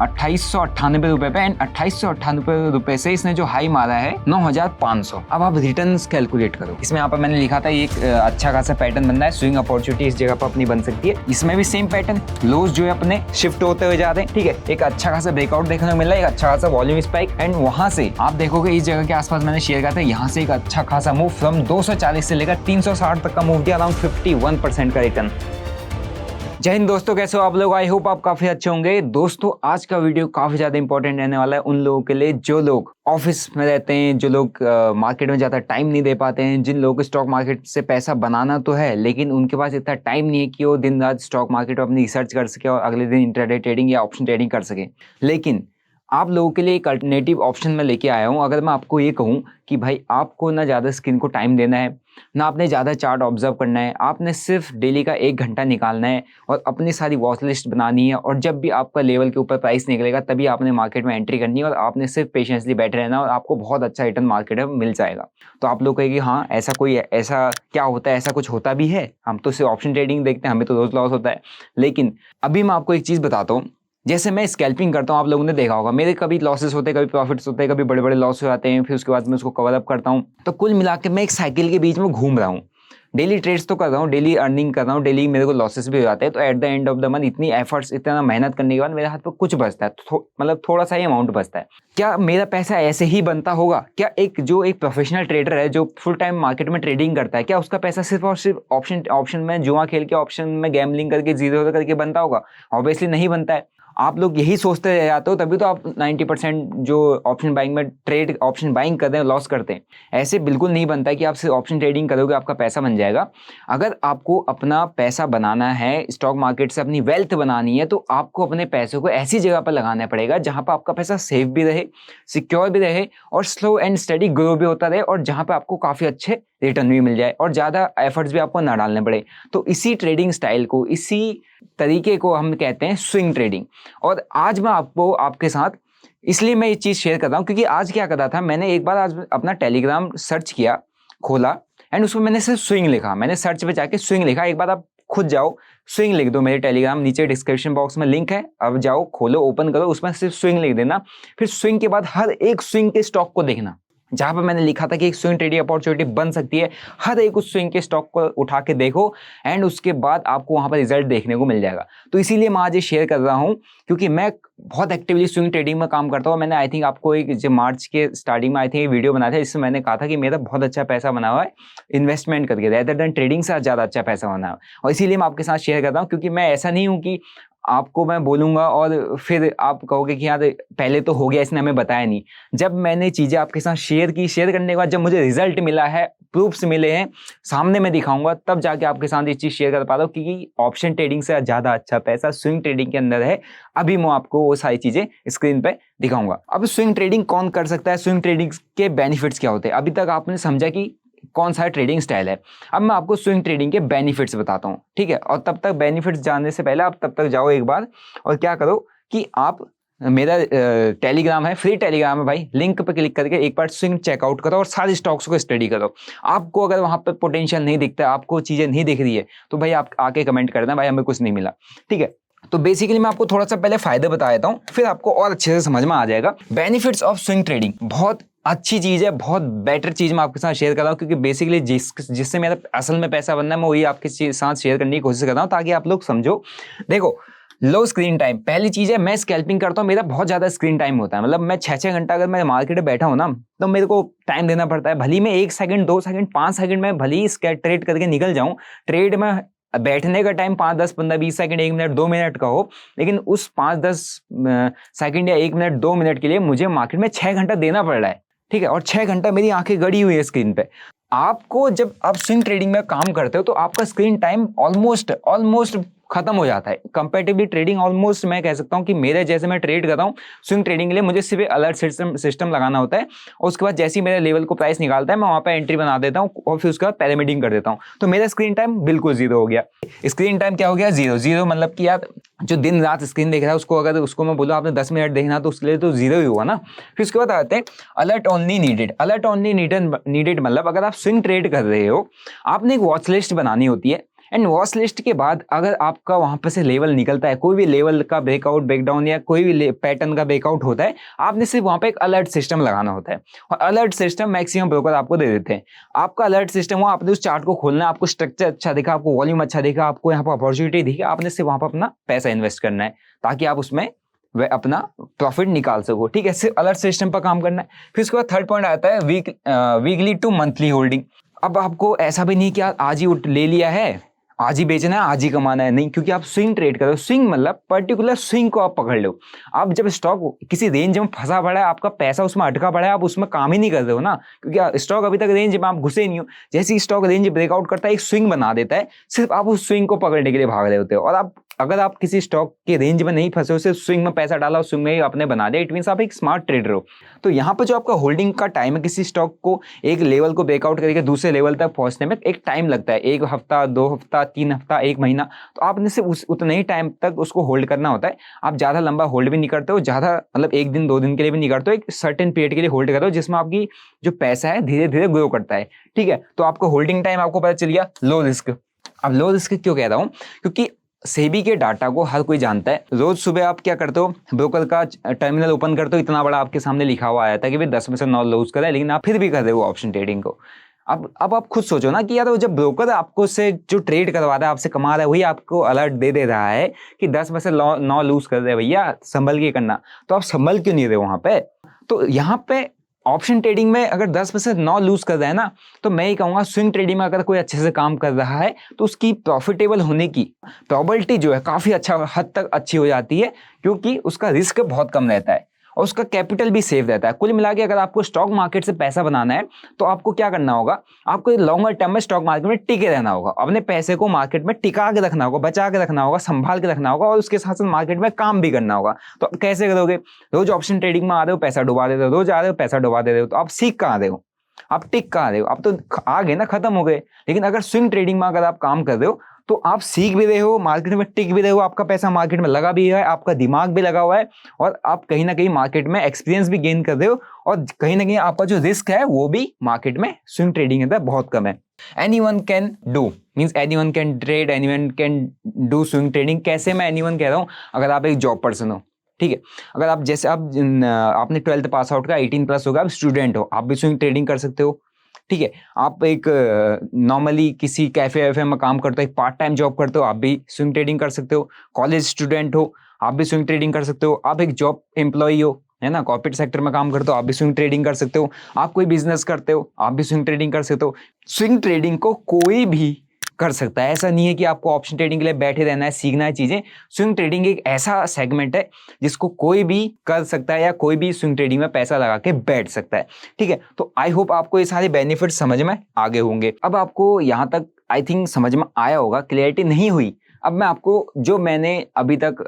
₹2898 पे एंड ₹2898 से इसने जो हाई मारा है 9500। अब आप रिटर्न्स कैलकुलेट करो। इसमें यहाँ पर मैंने लिखा था एक अच्छा खासा पैटर्न बन रहा है, स्विंग अपॉर्चुनिटी इस जगह पर अपनी बन सकती है। इसमें भी सेम पैटर्न, लोज जो है अपने शिफ्ट होते हुए जा रहे हैं, ठीक है। एक अच्छा खासा ब्रेकआउट देखने को मिल रहा है, एक अच्छा खासा वॉल्यूम स्पाइक एंड वहां से आप देखोगे इस जगह के आसपास मैंने शेयर किया था, यहाँ से एक अच्छा खासा मूव फ्रॉम 240 से लेकर 360 तक का मूव दिया, अराउंड 51% का रिटर्न। जय हिंद दोस्तों, कैसे हो आप लोग? आई होप आप काफी अच्छे होंगे। दोस्तों आज का वीडियो काफी ज्यादा इंपॉर्टेंट रहने वाला है उन लोगों के लिए जो लोग ऑफिस में रहते हैं, जो लोग मार्केट में ज्यादा टाइम नहीं दे पाते हैं, जिन लोगों को स्टॉक मार्केट से पैसा बनाना तो है लेकिन उनके पास इतना टाइम नहीं है कि वो दिन रात स्टॉक मार्केट में अपनी रिसर्च कर सके और अगले दिन इंट्राडे ट्रेडिंग या ऑप्शन ट्रेडिंग कर सके। लेकिन आप लोगों के लिए एक अल्टरनेटिव ऑप्शन मैं लेके आया हूं। अगर मैं आपको ये कहूं कि भाई आपको ना ज़्यादा स्क्रीन को टाइम देना है, ना आपने ज़्यादा चार्ट ऑब्जर्व करना है, आपने सिर्फ डेली का 1 घंटा निकालना है और अपनी सारी वॉच लिस्ट बनानी है और जब भी आपका लेवल के ऊपर प्राइस निकलेगा तभी आपने मार्केट में एंट्री करनी है और आपने सिर्फ पेशेंसली बैठे रहना और आपको बहुत अच्छा रिटर्न मार्केट में मिल जाएगा। तो आप लोग कहेंगे हाँ ऐसा क्या होता है, ऐसा कुछ होता भी है? हम तो सिर्फ ऑप्शन ट्रेडिंग देखते हैं, हमें तो रोज लॉस होता है। लेकिन अभी मैं आपको एक चीज़ बताता हूँ। जैसे मैं स्कैल्पिंग करता हूँ, आप लोगों ने देखा होगा, मेरे कभी लॉसेस होते हैं, कभी प्रॉफिट्स होते हैं, कभी बड़े बड़े लॉस हो जाते हैं, फिर उसके बाद मैं उसको कवर अप करता हूँ। तो कुल मिला के मैं एक साइकिल के बीच में घूम रहा हूँ। डेली ट्रेड्स तो कर रहा हूँ, डेली अर्निंग कर रहा हूँ, डेली मेरे को लॉसेस भी हो जाते हैं। तो at the end of the month इतनी एफर्ट्स, इतना मेहनत करने के बाद मेरे हाथ पर कुछ बचता है, मतलब थोड़ा सा ही अमाउंट बचता है। क्या मेरा पैसा ऐसे ही बनता होगा? क्या एक प्रोफेशनल ट्रेडर है जो फुल टाइम मार्केट में ट्रेडिंग करता है, क्या उसका पैसा सिर्फ और सिर्फ ऑप्शन में जुआ खेल के, ऑप्शन में गैम्बलिंग करके, जीरो करके बनता होगा? ऑब्वियसली नहीं बनता है। आप लोग यही सोचते रह जाते हो, तभी तो आप 90% जो ऑप्शन बाइंग में ऑप्शन बाइंग करते हैं लॉस करते हैं। ऐसे बिल्कुल नहीं बनता है कि आप सिर्फ ऑप्शन ट्रेडिंग करोगे आपका पैसा बन जाएगा। अगर आपको अपना पैसा बनाना है, स्टॉक मार्केट से अपनी वेल्थ बनानी है, तो आपको अपने पैसों को ऐसी जगह पर लगाना पड़ेगा जहां पर आपका पैसा सेफ भी रहे, सिक्योर भी रहे और स्लो एंड स्टडी ग्रो भी होता रहे और जहां पर आपको काफी अच्छे रिटर्न भी मिल जाए और ज्यादा एफर्ट्स भी आपको ना डालने पड़े। तो इसी ट्रेडिंग स्टाइल को, इसी तरीके को हम कहते हैं स्विंग ट्रेडिंग। और आज मैं आपके साथ इसलिए मैं ये चीज शेयर कर रहा हूं क्योंकि आज क्या कर रहा था, मैंने एक बार आज अपना टेलीग्राम सर्च किया, खोला एंड उसमें मैंने सिर्फ स्विंग लिखा। मैंने सर्च पे जाके स्विंग लिखा। एक बार आप खुद जाओ, स्विंग लिख दो, मेरे टेलीग्राम नीचे डिस्क्रिप्शन बॉक्स में लिंक है, अब जाओ, खोलो, ओपन करो, उसमें सिर्फ स्विंग लिख देना। फिर स्विंग के बाद हर एक स्विंग के स्टॉक को देखना जहां पर मैंने लिखा था कि एक स्विंग ट्रेडिंग अपॉर्चुनिटी बन सकती है। हर एक उस स्विंग के स्टॉक को उठा के देखो एंड उसके बाद आपको वहां पर रिजल्ट देखने को मिल जाएगा। तो इसीलिए मैं आज ये शेयर कर रहा हूं क्योंकि मैं बहुत एक्टिवली स्विंग ट्रेडिंग में काम करता हूं। मैंने आई थिंक आपको एक जो मार्च के स्टार्टिंग में आई थिंक वीडियो बनाया था जिसमें मैंने कहा था कि मेरा बहुत अच्छा पैसा बना हुआ है इन्वेस्टमेंट करके, रेदर देन ट्रेडिंग से ज्यादा अच्छा पैसा बना है। और इसीलिए मैं आपके साथ शेयर कर रहा हूँ क्योंकि मैं ऐसा नहीं हूँ कि आपको मैं बोलूंगा और फिर आप कहोगे कि यार पहले तो हो गया, इसने हमें बताया नहीं। जब मैंने चीजें आपके साथ शेयर करने के बाद जब मुझे रिजल्ट मिला है, प्रूफ्स मिले हैं, सामने मैं दिखाऊंगा, तब जाके आपके साथ ये चीज शेयर कर पा रहा हूँ क्योंकि ऑप्शन ट्रेडिंग से ज्यादा अच्छा पैसा स्विंग ट्रेडिंग के अंदर है। अभी मैं आपको वो सारी चीजें स्क्रीन पे दिखाऊंगा। अब स्विंग ट्रेडिंग कौन कर सकता है, स्विंग ट्रेडिंग के बेनिफिट्स क्या होते हैं? अभी तक आपने समझा कि कौन सा ट्रेडिंग स्टाइल है। अब मैं आपको स्विंग ट्रेडिंग के बेनिफिट्स बताता हूं, ठीक है? और तब तक बेनिफिट्स जानने से पहले आप तब तक जाओ एक बार और क्या करो कि आप मेरा टेलीग्राम है, फ्री टेलीग्राम है भाई, लिंक पे क्लिक करके एक बार स्विंग चेकआउट करो और सारे स्टॉक्स को स्टडी करो। आपको अगर वहां पे पोटेंशियल नहीं दिखता, आपको चीजें नहीं दिख रही है, तो भाई आप आके कमेंट कर देना भाई हमें कुछ नहीं मिला, ठीक है? तो बेसिकली मैं आपको थोड़ा सा पहले फायदे बता देता हूं, फिर आपको और अच्छे से समझ में आ जाएगा। बेनिफिट्स ऑफ स्विंग ट्रेडिंग बहुत अच्छी चीज है, बहुत बेटर चीज मैं आपके साथ शेयर कर रहा हूं क्योंकि बेसिकली जिससे मेरा असल में पैसा बनना है मैं वही आपके साथ शेयर करने की कोशिश कर रहा हूं ताकि आप लोग समझो। देखो, लो स्क्रीन टाइम पहली चीज है। मैं स्कैल्पिंग करता हूं, मेरा बहुत ज्यादा स्क्रीन टाइम होता है, मतलब मैं 6-6 घंटा अगर मैं मार्केट में बैठा हूं ना तो मेरे को टाइम देना पड़ता है। भली मैं 1 सेकंड 2 सेकंड 5 सेकंड में भली ट्रेड करके निकल जाऊं, ट्रेड में बैठने का टाइम 5, 10, 15, 20 सेकंड, 1 मिनट, 2 मिनट का हो, लेकिन उस 5, 10 सेकंड या 1 मिनट, 2 मिनट के लिए मुझे मार्केट में 6 घंटा देना पड़ रहा है, ठीक है? और 6 घंटा मेरी आंखें गड़ी हुई है स्क्रीन पे। आपको जब आप स्विंग ट्रेडिंग में काम करते हो तो आपका स्क्रीन टाइम ऑलमोस्ट खत्म हो जाता है। कंपैरेटिवली ट्रेडिंग ऑलमोस्ट मैं कह सकता हूं कि मेरे जैसे मैं ट्रेड कर रहा हूं स्विंग ट्रेडिंग के लिए मुझे सिर्फ अलर्ट सिस्टम लगाना होता है और उसके बाद जैसे ही मेरे लेवल को प्राइस निकालता है मैं वहां पे एंट्री बना देता हूं और फिर उसके बाद पैरामीडिंग कर देता हूं। तो मेरा स्क्रीन टाइम बिल्कुल जीरो हो गया। स्क्रीन टाइम क्या हो गया? जीरो मतलब कि यार जो दिन रात स्क्रीन देख रहा है उसको अगर उसको मैं बोलूं आपने 10 मिनट देखना तो उसके लिए तो जीरो ही हुआ ना। फिर उसके बाद आते हैं alert only needed. Alert only needed मतलब अगर आप स्विंग ट्रेड कर रहे हो, आपने एक वॉच लिस्ट बनानी होती है एंड वॉच लिस्ट के बाद अगर आपका वहां पर से लेवल निकलता है, कोई भी लेवल का ब्रेकआउट ब्रेकडाउन या कोई भी पैटर्न का ब्रेकआउट होता है, आपने सिर्फ वहां पे एक अलर्ट सिस्टम लगाना होता है और अलर्ट सिस्टम मैक्सिमम ब्रोकर आपको दे देते हैं। आपका अलर्ट सिस्टम हुआ, आपने उस चार्ट को खोलना है, आपको स्ट्रक्चर अच्छा दिखा, आपको वॉल्यूम अच्छा दिखा, आपको यहाँ पर अपॉर्चुनिटी दिखी, आपने सिर्फ वहां पर अपना पैसा इन्वेस्ट करना है ताकि आप उसमें वह अपना प्रॉफिट निकाल सको। ठीक है, सिर्फ अलर्ट सिस्टम पर काम करना है। फिर उसके बाद थर्ड पॉइंट आता है वीकली टू मंथली होल्डिंग। अब आपको ऐसा भी नहीं कि आज ही ले लिया है, आज ही बेचना है, आज ही कमाना है, नहीं, क्योंकि आप स्विंग ट्रेड करो। स्विंग मतलब पर्टिकुलर स्विंग को आप पकड़ लो। आप जब स्टॉक किसी रेंज में फंसा पड़ा है, आपका पैसा उसमें अटका पड़ा है, आप उसमें काम ही नहीं कर रहे हो ना, क्योंकि स्टॉक अभी तक रेंज में आप घुसे नहीं हो। जैसे ही स्टॉक रेंज ब्रेकआउट करता है, एक स्विंग बना देता है, सिर्फ आप उस स्विंग को पकड़ने के लिए भाग रहे होते हो। और अगर आप किसी स्टॉक के रेंज में नहीं फंसे हो, सिर्फ स्विंग में पैसा डाला, स्विंग में ही आपने बना दिया, इट मींस आप एक स्मार्ट ट्रेडर हो। तो यहाँ पर जो आपका होल्डिंग का टाइम है, किसी स्टॉक को एक लेवल को ब्रेकआउट करके दूसरे लेवल तक पहुंचने में एक टाइम लगता है, 1 हफ्ता, 2 हफ्ता, 3 हफ्ता, 1 महीना। तो आपने सिर्फ उतने ही टाइम तक उसको होल्ड करना होता है। आप ज्यादा लंबा होल्ड भी नहीं करते हो, ज्यादा मतलब 1 दिन 2 दिन के लिए भी नहीं करते हो, एक सर्टेन पीरियड के लिए होल्ड करो जिसमें आपकी जो पैसा है धीरे धीरे ग्रो करता है। ठीक है, तो आपको होल्डिंग टाइम आपको पता चल गया, लो रिस्क। अब लो रिस्क क्यों कह रहा हूं, क्योंकि सेबी के डाटा को हर कोई जानता है। रोज सुबह आप क्या करते हो, ब्रोकर का टर्मिनल ओपन करते हो, इतना बड़ा आपके सामने लिखा हुआ आया था कि भाई 10 में से 9 लूज कर रहा है, लेकिन आप फिर भी कर रहे हो ऑप्शन ट्रेडिंग को। अब आप खुद सोचो ना कि यार जब ब्रोकर आपको से जो ट्रेड करवा रहा है, आपसे कमा रहा है, वही आपको अलर्ट दे रहा है कि 10 में से 9 लूज कर रहे हैं भैया, संभल के करना, तो आप संभल क्यों नहीं रहे वहां पे। तो यहाँ पे ऑप्शन ट्रेडिंग में अगर 10 में से 9 लूज कर रहा है ना, तो मैं ही कहूंगा स्विंग ट्रेडिंग में अगर कोई अच्छे से काम कर रहा है तो उसकी प्रॉफिटेबल होने की प्रोबेबिलिटी जो है काफी अच्छा हद तक अच्छी हो जाती है, क्योंकि उसका रिस्क बहुत कम रहता है और उसका कैपिटल भी सेफ रहता है। कुल मिला के अगर आपको स्टॉक मार्केट से पैसा बनाना है तो आपको क्या करना होगा, आपको लॉन्गर टर्म में स्टॉक मार्केट में टिके रहना होगा, अपने पैसे को मार्केट में टिका के रखना होगा, बचा के रखना होगा, संभाल के रखना होगा और उसके साथ साथ मार्केट में काम भी करना होगा। तो आप कैसे करोगे, रोज ऑप्शन ट्रेडिंग में आ रहे हो, पैसा डुबा दे रहे हो, रोज आ रहे हो, पैसा डुबा दे रहे हो, तो आप सीख कहाँ रहे हो, आप टिक कहाँ रहे हो, आप तो आ गए ना, खत्म हो गए। लेकिन अगर स्विंग ट्रेडिंग में अगर आप काम कर रहे हो तो आप सीख भी रहे हो, मार्केट में टिक भी रहे हो, आपका पैसा मार्केट में लगा भी है, आपका दिमाग भी लगा हुआ है और आप कहीं ना कहीं मार्केट में एक्सपीरियंस भी गेन कर रहे हो और कहीं ना कहीं आपका जो रिस्क है वो भी मार्केट में स्विंग ट्रेडिंग के अंदर बहुत कम है। Anyone can do means anyone can trade, anyone can do swing trading. कैसे मैं एनीवन कह रहा हूं, अगर आप एक जॉब पर्सन हो, ठीक है, अगर आप जैसे आपने 12th पास आउट का 18+ होगा, आप स्टूडेंट हो, आप भी स्विंग ट्रेडिंग कर सकते हो। ठीक है, आप एक नॉर्मली किसी कैफे वैफे में काम करते हो, एक पार्ट टाइम जॉब करते हो, आप भी स्विंग ट्रेडिंग कर सकते हो। कॉलेज स्टूडेंट हो, आप भी स्विंग ट्रेडिंग कर सकते हो। आप एक जॉब एम्प्लॉई हो, है ना, कॉर्पोरेट सेक्टर में काम करते हो, आप भी स्विंग ट्रेडिंग कर सकते हो। आप कोई बिजनेस करते हो, आप भी स्विंग ट्रेडिंग कर सकते हो। स्विंग ट्रेडिंग को कोई भी कर सकता है, ऐसा नहीं है कि आपको ऑप्शन ट्रेडिंग के लिए बैठे रहना है, सीखना है चीजें। स्विंग ट्रेडिंग एक ऐसा सेगमेंट है जिसको कोई भी कर सकता है या कोई भी स्विंग ट्रेडिंग में पैसा लगा के बैठ सकता है। ठीक है, तो आई होप आपको ये सारे बेनिफिट समझ में आगे होंगे। अब आपको यहां तक आई थिंक समझ में आया होगा, क्लियरिटी नहीं हुई। अब मैं आपको जो मैंने अभी तक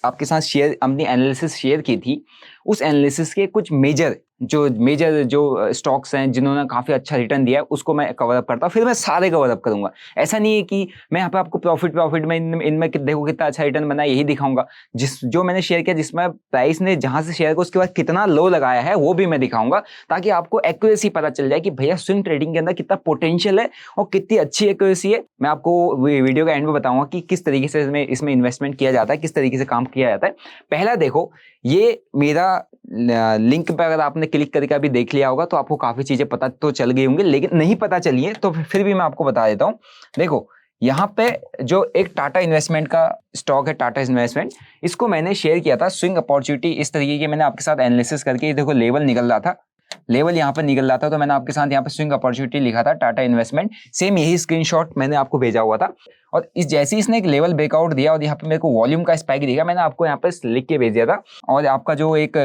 आपके साथ शेयर अपनी एनालिसिस शेयर की थी, उस एनालिसिस के कुछ मेजर जो स्टॉक्स हैं जिन्होंने काफी अच्छा रिटर्न दिया है उसको मैं कवर अप करता हूँ। फिर मैं सारे कवर अप करूंगा। ऐसा नहीं है कि मैं यहाँ पे आपको प्रॉफिट में इनमें देखो कितना अच्छा रिटर्न बना है यही दिखाऊंगा। जो मैंने शेयर किया, जिसमें प्राइस ने जहां से शेयर को उसके बाद कितना लो लगाया है वो भी मैं दिखाऊंगा, ताकि आपको एक्यूरेसी पता चल जाए कि भैया स्विंग ट्रेडिंग के अंदर कितना पोटेंशियल है और कितनी अच्छी एक्यूरेसी है। मैं आपको वीडियो के एंड में बताऊंगा कि किस तरीके से इसमें इन्वेस्टमेंट किया जाता है, किस तरीके से काम किया जाता है। पहला देखो, ये मेरा लिंक पे अगर आपने क्लिक करके अभी देख लिया होगा तो आपको काफी चीजें पता तो चल गई होंगी, लेकिन नहीं पता चली है तो फिर भी मैं आपको बता देता हूं। देखो, यहाँ पे जो एक टाटा इन्वेस्टमेंट का स्टॉक है, टाटा इन्वेस्टमेंट, इसको मैंने शेयर किया था स्विंग अपॉर्चुनिटी इस तरीके की, मैंने आपके साथ एनालिसिस करके, देखो लेवल निकल रहा था, लेवल यहाँ पर निकल रहा था, तो मैंने आपके साथ यहाँ पे स्विंग अपॉर्चुनिटी लिखा था टाटा इन्वेस्टमेंट। सेम यही स्क्रीनशॉट मैंने आपको भेजा हुआ था और इस जैसे ही इसने एक लेवल ब्रेकआउट दिया और यहाँ पे मेरे को वॉल्यूम का स्पाइक दिखा, मैंने आपको यहाँ पे लिख के भेज दिया था। और आपका जो एक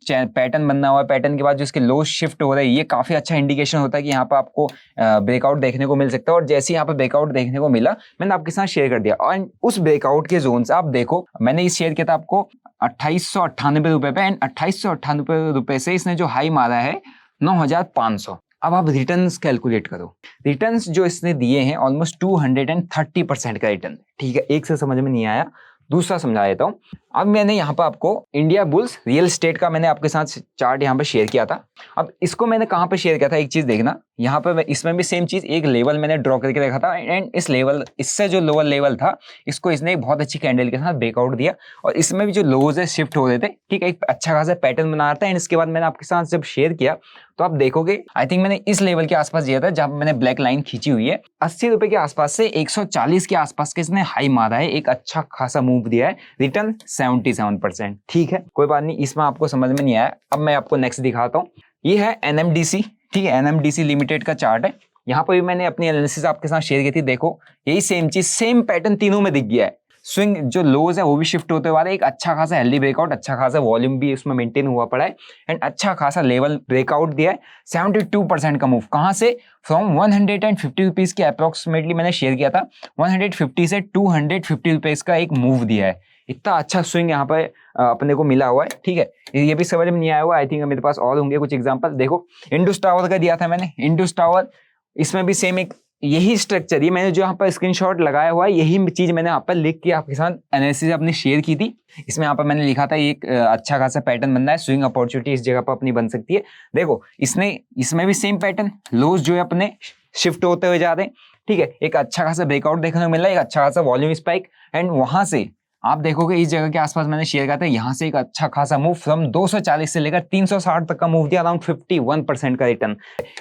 पैटर्न बनना हुआ है, पैटर्न के बाद जो इसके लो शिफ्ट हो रहा है, ये काफी अच्छा इंडिकेशन होता है कि यहाँ पे आपको ब्रेकआउट देखने को मिल सकता है। और जैसे ही यहाँ पे ब्रेकआउट देखने को मिला, मैंने आपके साथ शेयर कर दिया। और उस ब्रेकआउट के जोन से आप देखो, मैंने इस शेयर किया था आपको 2898 रुपए पे, एंड 2898 रुपए से इसने जो हाई मारा है 9500। अब आप रिटर्न्स कैलकुलेट करो, रिटर्न्स जो इसने दिए हैं ऑलमोस्ट 230% का रिटर्न। ठीक है, एक से समझ में नहीं आया दूसरा समझा देता हूँ। अब मैंने यहाँ पर आपको इंडिया बुल्स रियल एस्टेट का मैंने आपके साथ चार्ट यहाँ पर शेयर किया था। अब इसको मैंने कहाँ पर शेयर किया था, एक चीज देखना, यहाँ पर इसमें भी सेम चीज, एक लेवल मैंने ड्रॉ करके रखा था एंड इस लेवल, इससे जो लोअर लेवल था इसको इसने एक बहुत अच्छी कैंडल के साथ ब्रेकआउट दिया और इसमें भी जो लोज है शिफ्ट हो रहे थे, ठीक है, एक अच्छा खासा पैटर्न बना रहा था। एंड इसके बाद मैंने आपके साथ जब शेयर किया तो आप देखोगे आई थिंक मैंने इस लेवल के आसपास दिया था जहां मैंने ब्लैक लाइन खींची हुई है, 80 रुपए के आसपास से 140 के आसपास के इसने हाई मारा है, एक अच्छा खासा मूव दिया है, रिटर्न 77%। ठीक है, कोई बात नहीं, इसमें आपको समझ में नहीं आया। अब मैं आपको नेक्स्ट दिखाता हूँ। ये है NMDC, ठीक है, NMDC लिमिटेड का चार्ट है। यहाँ पर भी मैंने अपनी एनालिसिस आपके साथ शेयर की थी। देखो यही सेम चीज, सेम पैटर्न तीनों में दिख गया है। स्विंग जो लोज है वो भी शिफ्ट होते हुए, एक अच्छा खासा हेल्दी ब्रेकआउट, अच्छा खासा वॉल्यूम भी उसमें मेंटेन हुआ पड़ा है एंड अच्छा खासा लेवल ब्रेकआउट दिया है। 72% का मूव कहां से, फ्रॉम 150 रुपीज के अप्रोक्सीमेटली मैंने शेयर किया था, 150 से 250 रुपीज का एक मूव दिया है। इतना अच्छा स्विंग यहाँ पे अपने को मिला हुआ है। ठीक है, ये भी समझ में नहीं आया हुआ, आई थिंक मेरे पास और होंगे कुछ एग्जांपल। देखो इंडस टावर का दिया था मैंने, इंडस टावर, इसमें भी सेम एक यही स्ट्रक्चर, ये मैंने जो यहाँ पर स्क्रीनशॉट लगाया हुआ है यही चीज मैंने यहाँ पर लिख के आपके साथ एनालिसिस अपनी शेयर की थी। इसमें यहाँ पर मैंने लिखा था एक अच्छा खासा पैटर्न बनना है, स्विंग अपॉर्चुनिटी इस जगह पर अपनी बन सकती है। देखो इसमें भी सेम पैटर्न, लोज जो है अपने शिफ्ट होते हुए जा रहे हैं। ठीक है, एक अच्छा खासा ब्रेकआउट देखने को मिल रहा है, एक अच्छा खासा वॉल्यूम स्पाइक एंड वहां से आप देखोगे इस जगह के आसपास मैंने शेयर किया था, यहाँ से एक अच्छा खासा मूव फ्रॉम 240 से लेकर 360 तक का मूव दिया, अराउंड 51% का रिटर्न।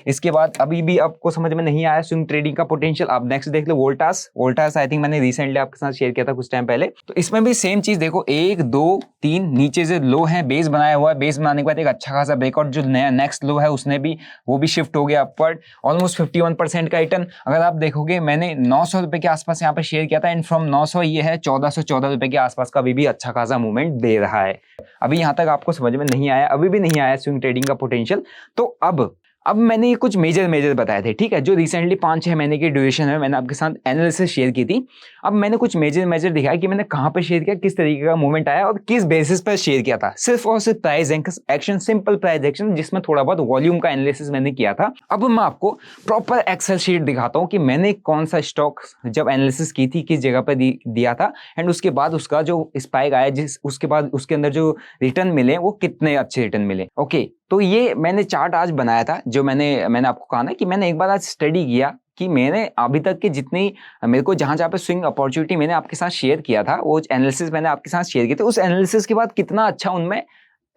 इसके बाद अभी भी आपको समझ में नहीं आया स्विंग ट्रेडिंग का पोटेंशियल, आप नेक्स्ट देख लो वोल्टास आई थिंक मैंने रिसेंटली आपके साथ शेयर किया था कुछ टाइम पहले। तो इसमें भी सेम चीज देखो, 1 2 3 नीचे से लो है, बेस बनाया हुआ है, बेस बनाने के बाद एक अच्छा खासा ब्रेकआउट, जो नया नेक्स्ट लो है उसने भी वो भी शिफ्ट हो गया अपवर्ड, ऑलमोस्ट 51% का रिटर्न। अगर आप देखोगे मैंने 900 रुपए के आसपास यहाँ पर शेयर किया था एंड फ्रॉम 900 ये है 1414 रुपए के आसपास का भी अच्छा खासा मूवमेंट दे रहा है। अभी यहां तक आपको समझ में नहीं आया, अभी भी नहीं आया स्विंग ट्रेडिंग का पोटेंशियल। तो अब मैंने ये कुछ मेजर बताए थे, ठीक है, जो रिसेंटली 5-6 महीने की ड्यूरेशन है मैंने आपके साथ एनालिसिस शेयर की थी। अब मैंने कुछ मेजर दिखाया कि मैंने कहां पर शेयर किया, किस तरीके का मूवमेंट आया और किस बेसिस पर शेयर किया था। सिर्फ और सिर्फ price action, simple price action, जिसमें थोड़ा बहुत वॉल्यूम का एनालिसिस मैंने किया था। अब मैं आपको प्रॉपर एक्सेल शीट दिखाता हूं कि मैंने कौन सा स्टॉक जब एनालिसिस की थी किस जगह पर दिया था एंड उसके बाद उसका जो स्पाइक आया, उसके बाद उसके अंदर जो रिटर्न मिले वो कितने अच्छे रिटर्न मिले। ओके, तो ये मैंने चार्ट आज बनाया था, जो मैंने आपको कहा ना कि मैंने एक बार आज स्टडी किया कि मैंने अभी तक के जितनी मेरे को जहां पे स्विंग अपॉर्चुनिटी मैंने आपके साथ शेयर किया था, वो एनालिसिस मैंने आपके साथ शेयर किया था, उस एनालिसिस के बाद कितना अच्छा उनमें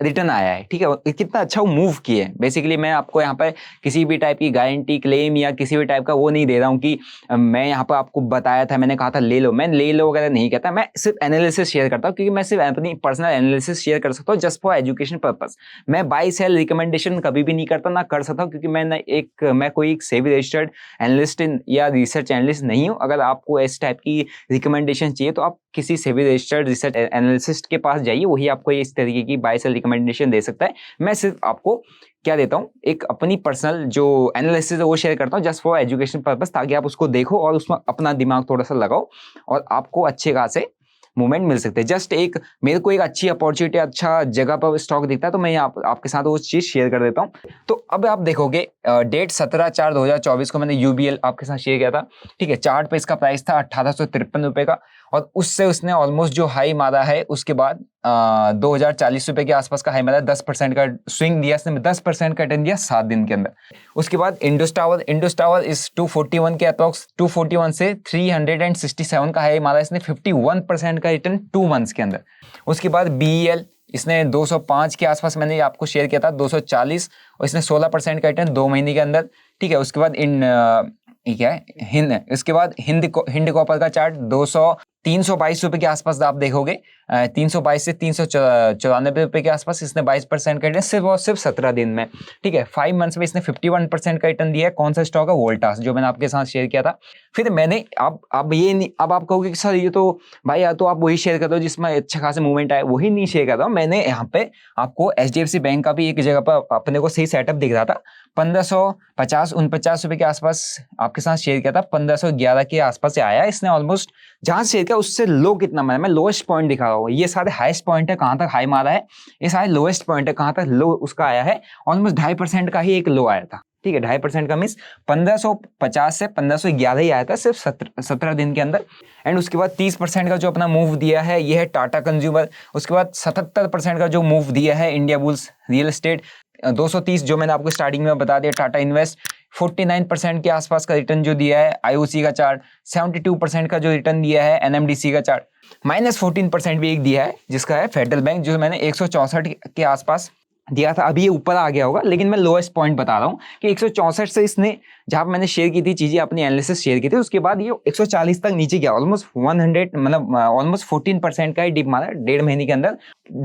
रिटर्न आया है। ठीक है, कितना अच्छा वो मूव किए। बेसिकली मैं आपको यहाँ पर किसी भी टाइप की गारंटी क्लेम या किसी भी टाइप का वो नहीं दे रहा हूँ कि मैं यहाँ पर आपको बताया था, मैंने कहा था ले लो, मैं ले लो वगैरह नहीं कहता, मैं सिर्फ एनालिसिस शेयर करता हूँ, क्योंकि मैं सिर्फ अपनी पर्सनल एनालिसिस शेयर कर सकता हूँ जस्ट फॉर एजुकेशन पर्पस। मैं बाई सेल रिकमेंडेशन कभी भी नहीं करता, ना कर सकता हूँ, क्योंकि मैं कोई सेबी रजिस्टर्ड एनालिस्ट या रिसर्च एनालिस्ट नहीं हूँ। अगर आपको इस टाइप की रिकमेंडेशन चाहिए तो आप किसी सेबी रजिस्टर्ड रिसर्च एनालिस्ट के पास जाइए, वही आपको इस तरीके की बाय सेल रिकमेंडेशन दे सकता है। मैं सिर्फ आपको क्या देता हूँ, एक अपनी पर्सनल जो एनालिसिस है वो शेयर करता हूँ जस्ट फॉर एजुकेशन पर्पस, ताकि आप उसको देखो और उसमें अपना दिमाग थोड़ा सा लगाओ और आपको अच्छे खासे मूवमेंट मिल सकते हैं। जस्ट एक मेरे को एक अच्छी अपॉर्चुनिटी, अच्छा जगह पर स्टॉक दिखता है तो मैं आपके साथ वो चीज शेयर कर देता हूँ। तो अब आप देखोगे डेट 17/4/2024 को मैंने यूबीएल आपके साथ शेयर किया था। ठीक है, चार्ट पे इसका प्राइस था 1853 रुपए का और उससे उसने ऑलमोस्ट जो हाई मारा है उसके बाद 2040 रुपए के आसपास का हाई मारा, 10% का स्विंग दिया इसने, 10% का रिटर्न दिया 7 दिन के अंदर। उसके बाद इंडस टावर इस 241 के अप्रॉक्स 241 से 367 का हाई मारा इसने, 51% का रिटर्न 2 मंथ्स के अंदर। उसके बाद बीईएल इसने 205 के आसपास मैंने आपको शेयर किया था 240 और इसने 16% का रिटर्न 2 महीने के अंदर। ठीक है, उसके बाद इसके बाद हिंद कॉपर का चार्ट 322 रुपए के आसपास आप देखोगे, 322 से 394 रुपए के आसपास इसने 22% का रिटर्न सिर्फ और सिर्फ 17 दिन में। ठीक है, 5 मंथ्स में इसने 51% का रिटर्न दिया है। कौन सा स्टॉक है? वोल्टास, जो मैंने आपके साथ शेयर किया था। फिर मैंने अब आप कहोगे कि सर ये तो भाई या तो आप वही शेयर कर दो जिसमें अच्छा खासा मूवमेंट आए, वही नहीं शेयर कर रहा हूँ मैंने। यहाँ पे आपको एचडीएफसी बैंक का भी एक जगह पर अपने को सही सेटअप दिख रहा था, 1550-49 रुपए के आसपास आपके साथ शेयर किया था, 1511 के आसपास से आया इसने। ऑलमोस्ट जहां शेयर किया उससे लो कितना मैं लोएस्ट पॉइंट दिखा रहा हूँ। ये सारे हाईएस्ट पॉइंट है कहां तक हाई मारा है, ये सारे लोएस्ट पॉइंट है कहां तक लो उसका आया है। ऑलमोस्ट 2.5% का ही एक लो आया था। ठीक है, 2.5% का मिस 1550 से 1511 ही आया था सिर्फ 17 दिन के अंदर। एंड उसके बाद 30% का जो अपना मूव दिया है ये है टाटा कंज्यूमर। उसके बाद 77% का जो मूव दिया है इंडिया बुल्स रियल एस्टेट। 230 जो मैंने आपको स्टार्टिंग में बता दिया टाटा इन्वेस्ट। 49% के आसपास का रिटर्न जो दिया है आईओसी का चार्ट। 72% का जो रिटर्न दिया है एनएमडीसी का चार्ट। -14% भी एक दिया है जिसका है फेडरल बैंक, जो मैंने 164 के आसपास दिया था। अभी ये ऊपर आ गया होगा, लेकिन मैं लोएस्ट पॉइंट बता रहा हूँ कि 164 से इसने, जहां मैंने शेयर की थी चीजें, अपनी एनालिसिस शेयर की थी, उसके बाद ये 140 तक नीचे गया। ऑलमोस्ट 100 मतलब ऑलमोस्ट 14% का ही डिप मारा 1.5 महीने के अंदर।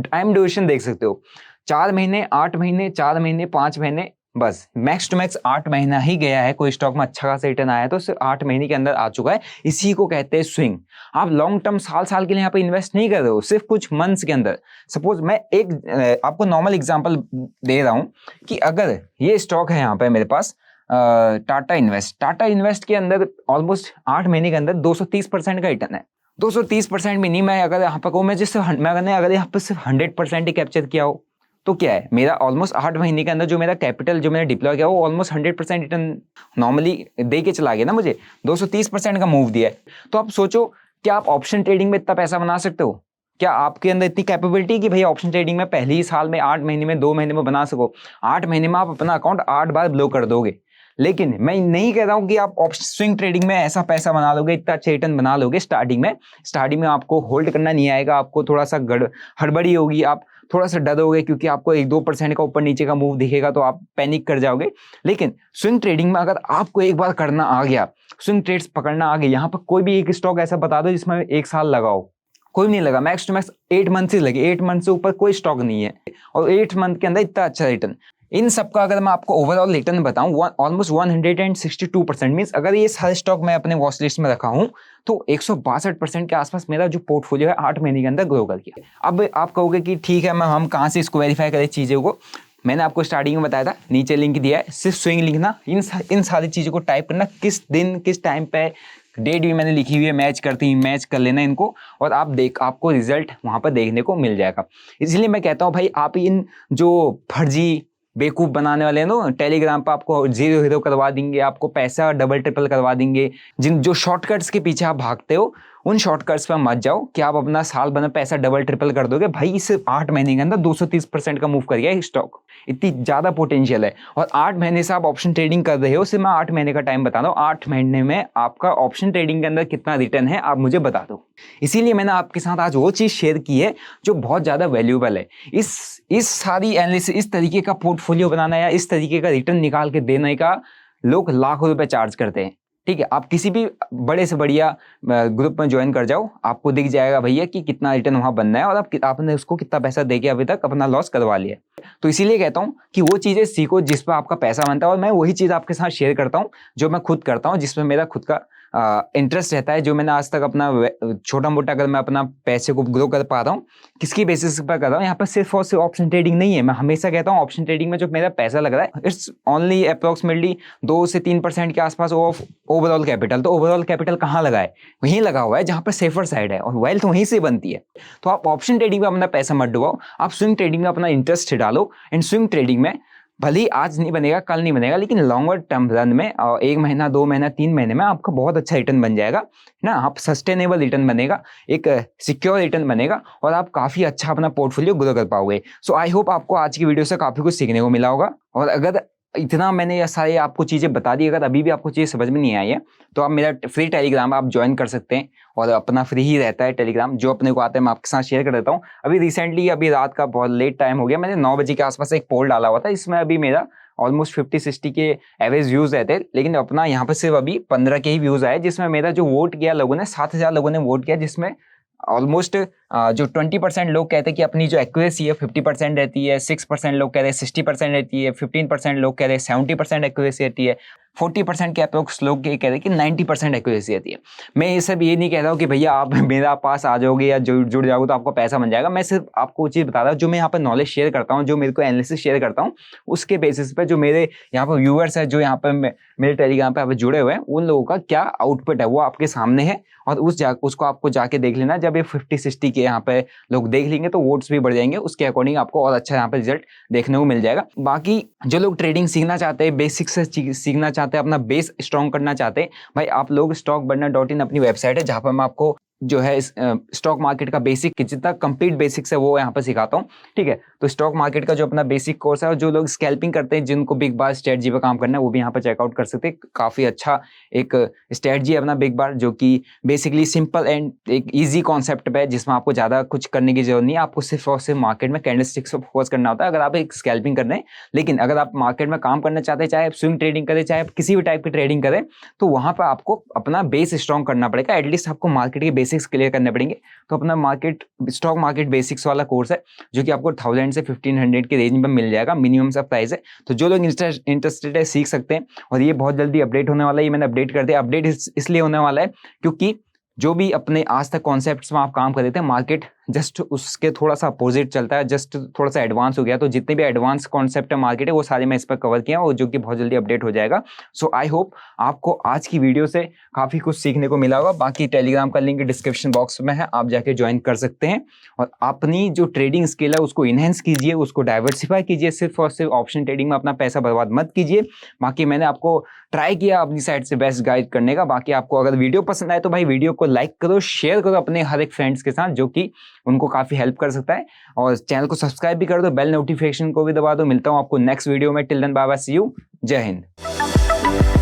टाइम ड्यूरेशन देख सकते हो, 4 महीने, 8 महीने, 4 महीने, 5 महीने, बस मैक्स टू मैक्स 8 महीना ही गया है। कोई स्टॉक में अच्छा खासा रिटर्न आया तो सिर्फ 8 महीने के अंदर आ चुका है। इसी को कहते हैं स्विंग। आप लॉन्ग टर्म साल साल के लिए यहाँ पे इन्वेस्ट नहीं कर रहे हो, सिर्फ कुछ मंथ्स के अंदर। सपोज मैं एक आपको नॉर्मल एग्जांपल दे रहा हूँ कि अगर ये स्टॉक है यहाँ पे मेरे पास टाटा इन्वेस्ट के अंदर ऑलमोस्ट 8 महीने के अंदर 230% का रिटर्न है। 230% भी नहीं, मैं अगर यहाँ पर कहूँ मैं अगर यहाँ पर सिर्फ 100% ही कैप्चर किया हो तो क्या है, मेरा ऑलमोस्ट 8 महीने के अंदर जो मेरा कैपिटल जो मैंने डिप्लॉय किया वो ऑलमोस्ट 100% रिटर्न नॉर्मली दे के चला गया ना मुझे। 230% का मूव दिया है। तो आप सोचो, क्या आप ऑप्शन ट्रेडिंग में इतना पैसा बना सकते हो? क्या आपके अंदर इतनी कैपेबिलिटी कि भाई ऑप्शन ट्रेडिंग में पहले ही साल में 8 महीने में 2 महीने में बना सको? 8 महीने में आप अपना अकाउंट 8 बार ब्लॉक कर दोगे। लेकिन मैं नहीं कह रहा हूं कि आप स्विंग ट्रेडिंग में ऐसा पैसा बना लोगे, इतना अच्छा रिटर्न बना लोगे। स्टार्टिंग में आपको होल्ड करना नहीं आएगा, आपको थोड़ा सा हड़बड़ी होगी, आप थोड़ा सा डरोगे क्योंकि आपको 1-2% का ऊपर नीचे का मूव दिखेगा तो आप पैनिक कर जाओगे। लेकिन स्विंग ट्रेडिंग में अगर आपको एक बार करना आ गया, स्विंग ट्रेड्स पकड़ना आ गया, यहाँ पर कोई भी एक स्टॉक ऐसा बता दो जिसमें 1 साल लगाओ, कोई नहीं लगा। मैक्स टू मैक्स 8 मंथ ही लगे, 8 मंथ से ऊपर कोई स्टॉक नहीं है और 8 मंथ के अंदर इतना अच्छा रिटर्न। इन सब का अगर मैं आपको ओवरऑल रिटर्न बताऊं ऑलमोस्ट 162%। मींस अगर ये सारे स्टॉक मैं अपने वॉच लिस्ट में रखा हूं तो 162% के आसपास मेरा जो पोर्टफोलियो है 8 महीने के अंदर ग्रो कर गया। अब आप कहोगे कि ठीक है, हम कहाँ से इसको वेरीफाई करें चीज़ों को? मैंने आपको स्टार्टिंग में बताया था, नीचे लिंक दिया है, सिर्फ स्विंग लिखना, इन सारी चीज़ों को टाइप करना, किस दिन किस टाइम पे, डेट भी मैंने लिखी हुई है, मैच कर लेना इनको और आपको रिजल्ट वहाँ पर देखने को मिल जाएगा। इसलिए मैं कहता हूँ भाई, आप इन जो फर्जी बेवकूफ़ बनाने वाले हैं ना, टेलीग्राम पर आपको 0 हीरो करवा देंगे, आपको पैसा डबल ट्रिपल करवा देंगे, जो शॉर्टकट्स के पीछे आप भागते हो, उन शॉर्टकट्स पर मत जाओ कि आप अपना साल भर में पैसा डबल ट्रिपल कर दोगे। भाई सिर्फ 8 महीने के अंदर 230% का मूव कर गया स्टॉक, इतनी ज़्यादा पोटेंशियल है। और 8 महीने से आप ऑप्शन ट्रेडिंग कर रहे हो, सिर्फ मैं 8 महीने का टाइम बता रहा हूँ। 8 महीने में आपका ऑप्शन ट्रेडिंग के अंदर कितना रिटर्न है आप मुझे बता दो। इसीलिए मैंने आपके साथ आज वो चीज़ शेयर की है जो बहुत ज़्यादा वैल्यूएबल है। इस सारी एनालिसिस, इस तरीके का पोर्टफोलियो बनाना या इस तरीके का रिटर्न निकाल के देने का लोग लाखों रुपए चार्ज करते हैं। ठीक है, आप किसी भी बड़े से बढ़िया ग्रुप में ज्वाइन कर जाओ, आपको दिख जाएगा भैया कि कितना रिटर्न वहां बनना है और आपने उसको कितना पैसा देके अभी तक अपना लॉस करवा लिया। तो इसीलिए कहता हूं कि वो चीजें सीखो जिस पर आपका पैसा बनता है। और मैं वही चीज आपके साथ शेयर करता हूं जो मैं खुद करता हूं, जिसमें मेरा खुद का इंटरेस्ट रहता है, जो मैंने आज तक अपना छोटा मोटा अगर मैं अपना पैसे को ग्रो कर पा रहा हूँ, किसकी बेसिस पर कर रहा हूँ। यहाँ पर सिर्फ और सिर्फ ऑप्शन ट्रेडिंग नहीं है। मैं हमेशा कहता हूँ ऑप्शन ट्रेडिंग में जो मेरा पैसा लग रहा है इट्स ओनली अप्रोक्सीमेटली 2 से 3% के आसपास ऑफ ओवरऑल कैपिटल। तो ओवरऑल कैपिटल कहाँ लगा है? वहीं लगा हुआ है जहाँ पर सेफर साइड है और वेल्थ वहीं से बनती है। तो आप ऑप्शन ट्रेडिंग में अपना पैसा मत डुबाओ, आप स्विंग ट्रेडिंग में अपना इंटरेस्ट डालो। एंड स्विंग ट्रेडिंग में भले ही आज नहीं बनेगा, कल नहीं बनेगा, लेकिन लॉन्गर टर्म रन में 1 महीना, 2 महीना, 3 महीने में आपका बहुत अच्छा रिटर्न बन जाएगा ना। आप सस्टेनेबल रिटर्न बनेगा, एक सिक्योर रिटर्न बनेगा और आप काफ़ी अच्छा अपना पोर्टफोलियो ग्रो कर पाओगे। सो आई होप आपको आज की वीडियो से काफ़ी कुछ सीखने को मिला होगा। और अगर इतना मैंने ये सारी आपको चीज़ें बता दी, अगर अभी भी आपको चीज़ समझ में नहीं आई है तो आप मेरा फ्री टेलीग्राम आप ज्वाइन कर सकते हैं। और अपना फ्री ही रहता है टेलीग्राम, जो अपने को आता है मैं आपके साथ शेयर कर देता हूँ। अभी रिसेंटली, अभी रात का बहुत लेट टाइम हो गया, मैंने 9 बजे के आसपास एक पोल डाला हुआ था, इसमें अभी मेरा ऑलमोस्ट 50-60 के एवरेज व्यूज रहते, लेकिन अपना यहाँ पर सिर्फ अभी 15 के ही व्यूज आए, जिसमें मेरा जो वोट किया लोगों ने, 7000 लोगों ने वोट किया, जिसमें ऑलमोस्ट जो 20% लोग कहते हैं कि अपनी जो एक्यूरेसी है 50% रहती है, 6% लोग कह रहे हैं 60% रहती है, 15% लोग कह रहे हैं 70% एक्यूरेसी रहती है, 40% के अप्रोक्स लोग ये कह रहे हैं कि 90% एक्यूरेसी रहती है। मैं ये सब ये नहीं कह रहा हूँ कि भैया आप मेरा पास आ जाओगे या जुड़ जाओगे तो आपको पैसा बन जाएगा। मैं सिर्फ आपको वो चीज़ बता रहा हूँ जो मैं यहाँ पर नॉलेज शेयर करता हूँ, जो मेरे को एनालिसिस शेयर करता हूँ, उसके बेसिस पे जो मेरे यहाँ पर व्यूअर्स है, जो यहाँ पर मेरे टेलीग्राम पे जुड़े हुए हैं, उन लोगों का क्या आउटपुट है वो आपके सामने है। और उसको आपको जाके देख लेना जब ये 50-60 के यहाँ पे लोग देख लेंगे तो वोट्स भी बढ़ जाएंगे, उसके अकॉर्डिंग आपको और अच्छा यहाँ पे रिजल्ट देखने को मिल जाएगा। बाकी जो लोग ट्रेडिंग सीखना चाहते हैं, बेसिक से सीखना चाहते हैं, अपना बेस स्ट्रॉन्ग करना चाहते हैं, भाई आप लोग stockbudner.in अपनी वेबसाइट है जहाँ पर मैं आपको जो है स्टॉक मार्केट का बेसिक जितना कंप्लीट बेसिक्स है वो यहाँ पर सिखाता हूँ, ठीक है। तो स्टॉक मार्केट का जो अपना बेसिक कोर्स है, और जो लोग स्कैल्पिंग करते हैं, जिनको बिग बार स्ट्रेटजी पे काम करना है, वो भी यहाँ पर चेकआउट कर सकते हैं। काफ़ी अच्छा एक स्ट्रेटजी है अपना बिग बार, जो कि बेसिकली सिंपल एंड एक ईजी कॉन्सेप्ट पे है, जिसमें आपको ज़्यादा कुछ करने की जरूरत नहीं है। आपको सिर्फ और सिर्फ मार्केट में कैंडलस्टिक्स पर फोकस करना होता है अगर आप एक स्कैल्पिंग कर रहे हैं। लेकिन अगर आप मार्केट में काम करना चाहते हैं, चाहे आप स्विंग ट्रेडिंग करें, चाहे आप किसी भी टाइप की ट्रेडिंग करें, तो वहाँ पर आपको अपना बेस स्ट्रॉन्ग करना पड़ेगा। एटलीस्ट आपको मार्केट के बेसिक्स क्लियर करने पड़ेंगे। तो अपना स्टॉक मार्केट बेसिक्स वाला कोर्स है, जो कि आपको 1000 से 1500 के रेंज में मिल जाएगा, मिनिमम सा प्राइस है। तो जो लोग इंटरेस्टेड है सीख सकते हैं, और ये बहुत जल्दी अपडेट होने वाला है। ये मैंने अपडेट कर दिया। अपडेट इसलिए होने वाला है क्योंकि जो भी अपने आज तक कॉन्सेप्ट्स में आप काम कर रहे थे, मार्केट जस्ट उसके थोड़ा सा अपोजिट चलता है, जस्ट थोड़ा सा एडवांस हो गया। तो जितने भी एडवांस कॉन्सेप्ट है मार्केट है, वो सारे मैं इस पर कवर किया, और जो कि बहुत जल्दी अपडेट हो जाएगा। सो आई होप आपको आज की वीडियो से काफ़ी कुछ सीखने को मिला होगा। बाकी टेलीग्राम का लिंक डिस्क्रिप्शन बॉक्स में है, आप जाके ज्वाइन कर सकते हैं, और अपनी जो ट्रेडिंग स्किल है उसको इनहेंस कीजिए, उसको डाइवर्सिफाई कीजिए। सिर्फ और सिर्फ ऑप्शन ट्रेडिंग में अपना पैसा बर्बाद मत कीजिए। बाकी मैंने आपको ट्राई किया अपनी साइड से बेस्ट गाइड करने का। बाकी आपको अगर वीडियो पसंद आए तो भाई वीडियो को लाइक करो, शेयर करो अपने हर एक फ्रेंड्स के साथ, जो कि उनको काफ़ी हेल्प कर सकता है। और चैनल को सब्सक्राइब भी कर दो, बेल नोटिफिकेशन को भी दबा दो। मिलता हूँ आपको नेक्स्ट वीडियो में। Till then bye bye, see you, जय हिंद।